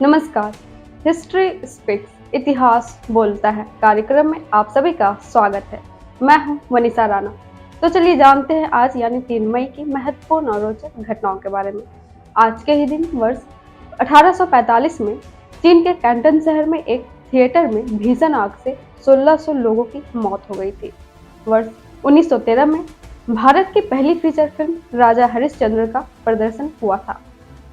नमस्कार। History speaks इतिहास बोलता है कार्यक्रम में आप सभी का स्वागत है। मैं हूं वनिसा राणा। तो चलिए जानते हैं आज यानी 3 मई की महत्वपूर्ण और रोचक घटनाओं के बारे में। आज के ही दिन वर्ष 1845 में चीन के कैंटन शहर में एक थिएटर में भीषण आग से 1600 लोगों की मौत हो गई थी। वर्ष 1913 में भारत की पहली फीचर फिल्म राजा हरिश्चंद्र का प्रदर्शन हुआ था।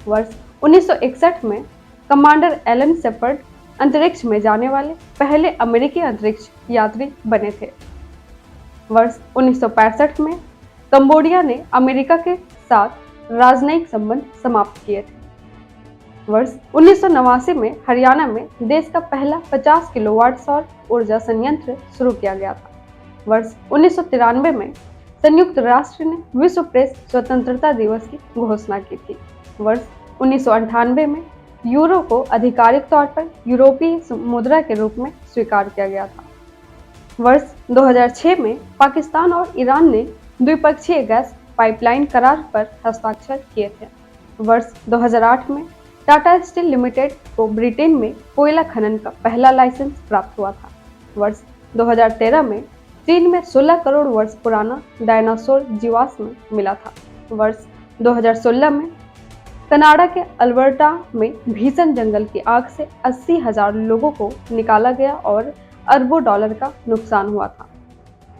वर्ष 1961 में कमांडर एलन शेपर्ड अंतरिक्ष में जाने वाले पहले अमेरिकी अंतरिक्ष यात्री बने थे। वर्ष 1965 में कंबोडिया ने अमेरिका के साथ राजनयिक संबंध समाप्त किए थे। वर्ष 1989 में हरियाणा में देश का पहला 50 किलोवाट सौर ऊर्जा संयंत्र शुरू किया गया था। वर्ष 1993 में संयुक्त राष्ट्र ने विश्व प्रेस स्वतंत्रता दिवस की घोषणा की थी। वर्ष 1998 में यूरो को आधिकारिक तौर पर यूरोपीय मुद्रा के रूप में स्वीकार किया गया था। वर्ष 2006 में पाकिस्तान और ईरान ने द्विपक्षीय गैस पाइपलाइन करार पर हस्ताक्षर किए थे। वर्ष 2008 में टाटा स्टील लिमिटेड को ब्रिटेन में कोयला खनन का पहला लाइसेंस प्राप्त हुआ था। वर्ष 2013 में चीन में 16 करोड़ वर्ष पुराना डायनासोर जीवाश्म मिला था। वर्ष 2016 में कनाडा के अल्बर्टा में भीषण जंगल की आग से 80,000 लोगों को निकाला गया और अरबों डॉलर का नुकसान हुआ था।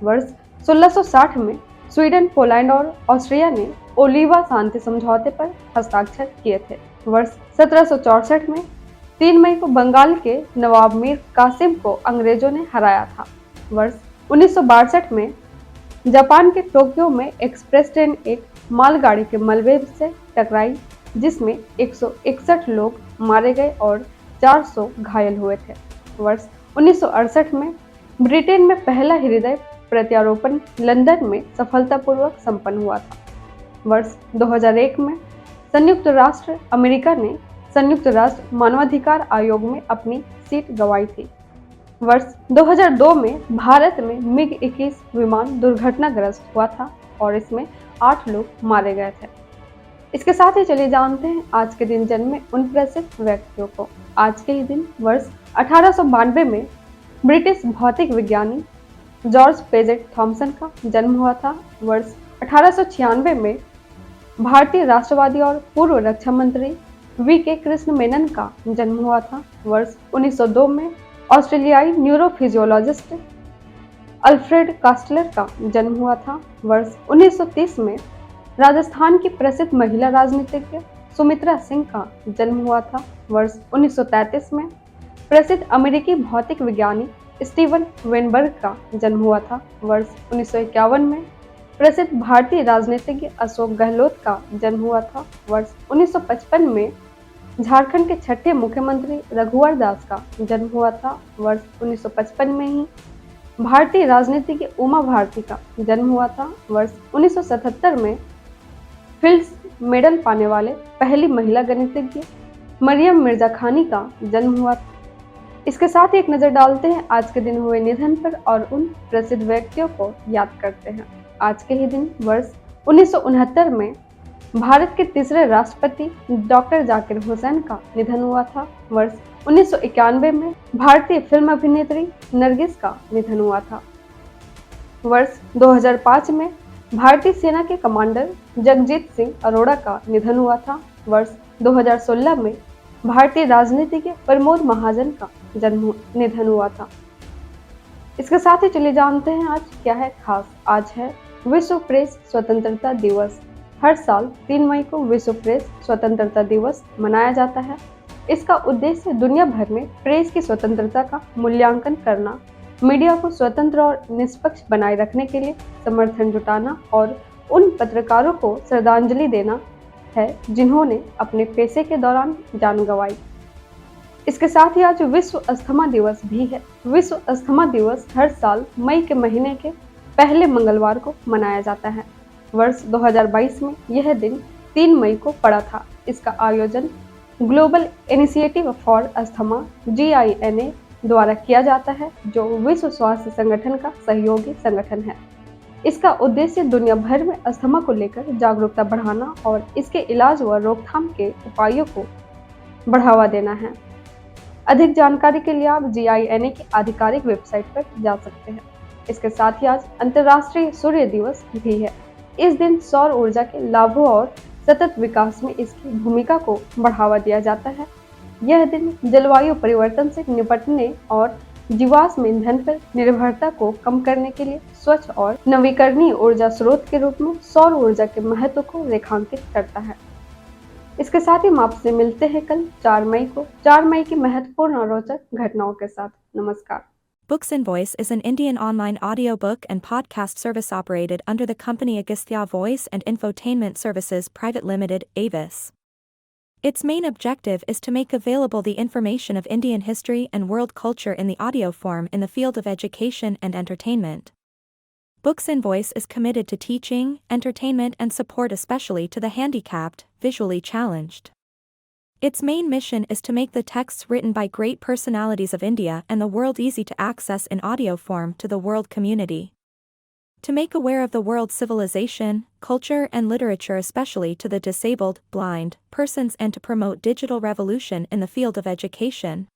वर्ष 1660 में स्वीडन, पोलैंड और ऑस्ट्रिया ने ओलिवा शांति समझौते पर हस्ताक्षर किए थे। वर्ष 1764 में 3 मई को बंगाल के नवाब मीर कासिम को अंग्रेजों ने हराया था। वर्ष 1962 में जापान के टोक्यो में एक्सप्रेस ट्रेन एक मालगाड़ी के मलबे से टकराई, जिसमें 161 लोग मारे गए और 400 घायल हुए थे। वर्ष 1968 में ब्रिटेन में पहला हृदय प्रत्यारोपण लंदन में सफलतापूर्वक संपन्न हुआ था। वर्ष 2001 में संयुक्त राष्ट्र अमेरिका ने संयुक्त राष्ट्र मानवाधिकार आयोग में अपनी सीट गंवाई थी। वर्ष 2002 में भारत में मिग-21 विमान दुर्घटनाग्रस्त हुआ था और इसमें 8 लोग मारे गए थे। इसके साथ ही चलिए जानते हैं आज के दिन जन्मे उन प्रसिद्ध व्यक्तियों को। आज के ही दिन वर्ष 1892 में ब्रिटिश भौतिक विज्ञानी जॉर्ज पेजेट थॉमसन का जन्म हुआ था। वर्ष 1896 में भारतीय राष्ट्रवादी और पूर्व रक्षा मंत्री वी.के. कृष्ण मेनन का जन्म हुआ था। वर्ष 1902 में ऑस्ट्रेलियाई न्यूरोफिजियोलॉजिस्ट अल्फ्रेड कास्टलर का जन्म हुआ था। वर्ष 1930 में राजस्थान की प्रसिद्ध महिला राजनीतिज्ञ सुमित्रा सिंह का जन्म हुआ था। वर्ष 1933 में प्रसिद्ध अमेरिकी भौतिक विज्ञानी स्टीवन वेनबर्ग का जन्म हुआ था। वर्ष 1951 में प्रसिद्ध भारतीय राजनीतिज्ञ अशोक गहलोत का जन्म हुआ था। वर्ष 1955 में झारखंड के छठे मुख्यमंत्री रघुवर दास का जन्म हुआ था। वर्ष 1955 में ही भारतीय राजनीतिज्ञ उमा भारती का जन्म हुआ था। वर्ष 1977 में फिल्ड्स मेडल पाने वाले पहली महिला गणितज्ञ मरियम मिर्जा खानी का जन्म हुआ था। इसके साथ ही एक नजर डालते हैं आज के दिन हुए निधन पर और उन प्रसिद्ध व्यक्तियों को याद करते हैं। आज के ही दिन वर्ष 1969 में भारत के तीसरे राष्ट्रपति डॉक्टर जाकिर हुसैन का निधन हुआ था। वर्ष 1991 में भारतीय फिल्म अभिनेत्री नरगिस का निधन हुआ था। वर्ष 2005 में भारतीय सेना के कमांडर जगजीत सिंह अरोड़ा का निधन हुआ था। वर्ष 2016 में भारतीय राजनीतिज्ञ प्रमोद महाजन का निधन हुआ था। इसके साथ ही चलिए जानते हैं आज क्या है खास। आज है विश्व प्रेस स्वतंत्रता दिवस। हर साल 3 मई को विश्व प्रेस स्वतंत्रता दिवस मनाया जाता है। इसका उद्देश्य दुनिया भर में प्रेस की स्वतंत्रता का मूल्यांकन करना, मीडिया को स्वतंत्र और निष्पक्ष बनाए रखने के लिए समर्थन जुटाना और उन पत्रकारों को श्रद्धांजलि देना है जिन्होंने अपने पेशे के दौरान जान गंवाई। इसके साथ ही आज विश्व अस्थमा दिवस भी है। विश्व अस्थमा दिवस हर साल मई के महीने के पहले मंगलवार को मनाया जाता है। वर्ष 2022 में यह दिन 3 मई को पड़ा था। इसका आयोजन global initiative for asthma GINA द्वारा किया जाता है, जो विश्व स्वास्थ्य संगठन का सहयोगी संगठन है। इसका उद्देश्य दुनिया भर में अस्थमा को लेकर जागरूकता बढ़ाना और इसके इलाज व रोकथाम के उपायों को बढ़ावा देना है। अधिक जानकारी के लिए आप GINA की आधिकारिक वेबसाइट पर जा सकते हैं। इसके साथ ही आज अंतर्राष्ट्रीय सूर्य दिवस भी है। इस दिन सौर ऊर्जा के लाभों और सतत विकास में इसकी भूमिका को बढ़ावा दिया जाता है। यह दिन जलवायु परिवर्तन से निपटने और जीवाश्म ईंधन पर निर्भरता को कम करने के लिए स्वच्छ और नवीकरणीय ऊर्जा स्रोत के रूप में सौर ऊर्जा के महत्व को रेखांकित करता है। इसके साथ ही हम आपसे मिलते हैं कल 4 मई को 4 मई की महत्वपूर्ण और रोचक घटनाओं के साथ। नमस्कार। Books and Voice is an Indian online audiobook and podcast service operated under the company Agastya Voice and Infotainment Services Private Limited, Avis. Its main objective is to make available the information of Indian history and world culture in the audio form in the field of education and entertainment. Books and Voice is committed to teaching, entertainment and support especially to the handicapped, visually challenged. Its main mission is to make the texts written by great personalities of India and the world easy to access in audio form to the world community. To make aware of the world's civilization, culture and literature especially to the disabled, blind, persons and to promote digital revolution in the field of education.